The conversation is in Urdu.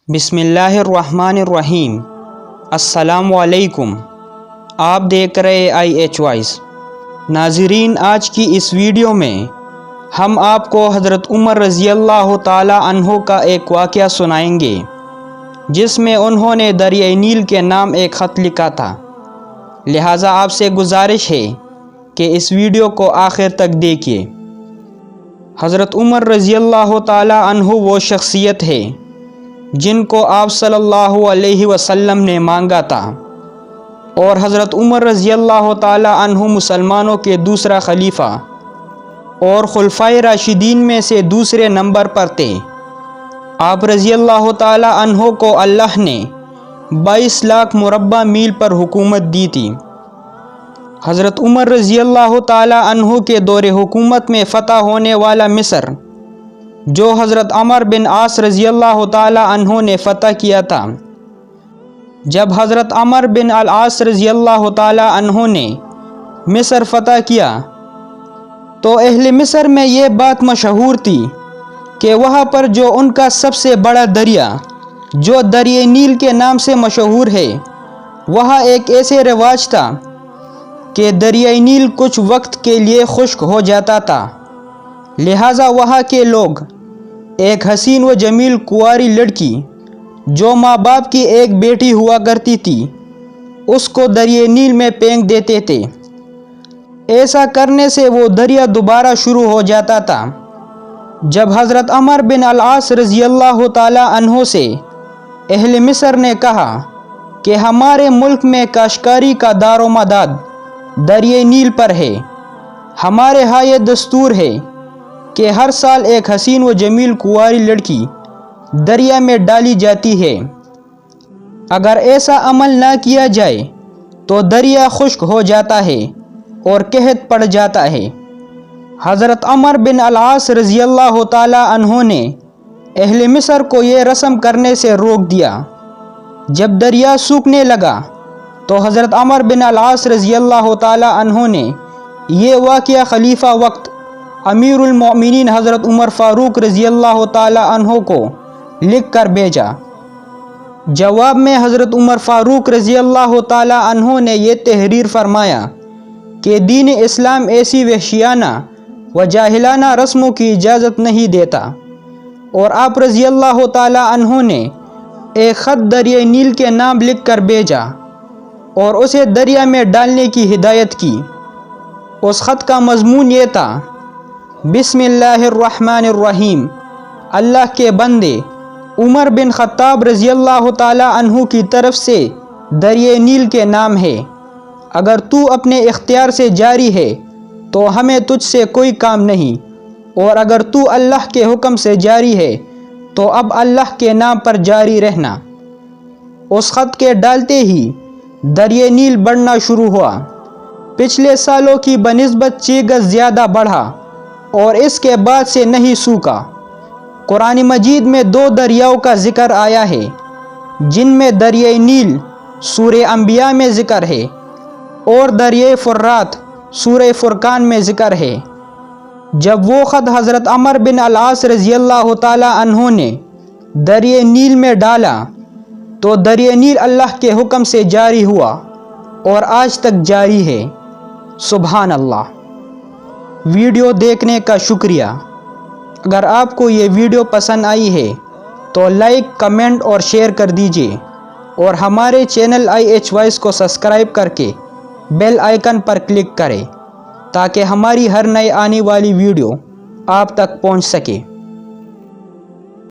بسم اللہ الرحمن الرحیم۔ السلام علیکم۔ آپ دیکھ رہے IH وائس۔ ناظرین، آج کی اس ویڈیو میں ہم آپ کو حضرت عمر رضی اللہ تعالی عنہ کا ایک واقعہ سنائیں گے جس میں انہوں نے دریائے نیل کے نام ایک خط لکھا تھا، لہٰذا آپ سے گزارش ہے کہ اس ویڈیو کو آخر تک دیکھیے۔ حضرت عمر رضی اللہ تعالی عنہ وہ شخصیت ہے جن کو آپ صلی اللہ علیہ وسلم نے مانگا تھا، اور حضرت عمر رضی اللہ تعالی عنہ مسلمانوں کے دوسرا خلیفہ اور خلفائے راشدین میں سے دوسرے نمبر پر تھے۔ آپ رضی اللہ تعالی عنہ کو اللہ نے 22 لاکھ مربع میل پر حکومت دی تھی۔ حضرت عمر رضی اللہ تعالی عنہ کے دور حکومت میں فتح ہونے والا مصر، جو حضرت عمرو بن عاص رضی اللہ تعالی عنہ نے فتح کیا تھا، جب حضرت عمرو بن العاص رضی اللہ تعالی عنہ نے مصر فتح کیا تو اہل مصر میں یہ بات مشہور تھی کہ وہاں پر جو ان کا سب سے بڑا دریا جو دریائے نیل کے نام سے مشہور ہے، وہاں ایک ایسے رواج تھا کہ دریائے نیل کچھ وقت کے لیے خشک ہو جاتا تھا، لہٰذا وہاں کے لوگ ایک حسین و جمیل کنواری لڑکی جو ماں باپ کی ایک بیٹی ہوا کرتی تھی اس کو دریائے نیل میں پھینک دیتے تھے۔ ایسا کرنے سے وہ دریا دوبارہ شروع ہو جاتا تھا۔ جب حضرت عمرو بن العاص رضی اللہ تعالی عنہ سے اہل مصر نے کہا کہ ہمارے ملک میں کاشتکاری کا دار و مدار دریائے نیل پر ہے، ہمارے ہاں یہ دستور ہے کہ ہر سال ایک حسین و جمیل کنواری لڑکی دریا میں ڈالی جاتی ہے، اگر ایسا عمل نہ کیا جائے تو دریا خشک ہو جاتا ہے اور قحط پڑ جاتا ہے۔ حضرت عمرو بن العاص رضی اللہ تعالی عنہ نے اہل مصر کو یہ رسم کرنے سے روک دیا۔ جب دریا سوکھنے لگا تو حضرت عمرو بن العاص رضی اللہ تعالی عنہ نے یہ واقعہ خلیفہ وقت امیر المؤمنین حضرت عمر فاروق رضی اللہ تعالی عنہ کو لکھ کر بھیجا۔ جواب میں حضرت عمر فاروق رضی اللہ تعالی عنہ نے یہ تحریر فرمایا کہ دین اسلام ایسی وحشیانہ و جاہلانہ رسموں کی اجازت نہیں دیتا، اور آپ رضی اللہ تعالی عنہ نے ایک خط دریائے نیل کے نام لکھ کر بھیجا اور اسے دریا میں ڈالنے کی ہدایت کی۔ اس خط کا مضمون یہ تھا: بسم اللہ الرحمن الرحیم، اللہ کے بندے عمر بن خطاب رضی اللہ تعالی عنہ کی طرف سے دریائے نیل کے نام ہے، اگر تو اپنے اختیار سے جاری ہے تو ہمیں تجھ سے کوئی کام نہیں، اور اگر تو اللہ کے حکم سے جاری ہے تو اب اللہ کے نام پر جاری رہنا۔ اس خط کے ڈالتے ہی دریائے نیل بڑھنا شروع ہوا، پچھلے سالوں کی بنسبت 6 گز زیادہ بڑھا اور اس کے بعد سے نہیں سوکھا۔ قرآن مجید میں 2 دریاؤں کا ذکر آیا ہے جن میں دریائے نیل سورہ انبیاء میں ذکر ہے اور دریائے فرات سورہ فرقان میں ذکر ہے۔ جب وہ خط حضرت عمرو بن العاص رضی اللہ تعالی عنہ نے دریائے نیل میں ڈالا تو دریائے نیل اللہ کے حکم سے جاری ہوا اور آج تک جاری ہے۔ سبحان اللہ۔ ویڈیو دیکھنے کا شکریہ۔ اگر آپ کو یہ ویڈیو پسند آئی ہے تو لائک، کمنٹ اور شیئر کر دیجیے، اور ہمارے چینل IH وائس کو سبسکرائب کر کے بیل آئیکن پر کلک کریں تاکہ ہماری ہر نئی آنے والی ویڈیو آپ تک پہنچ سکے۔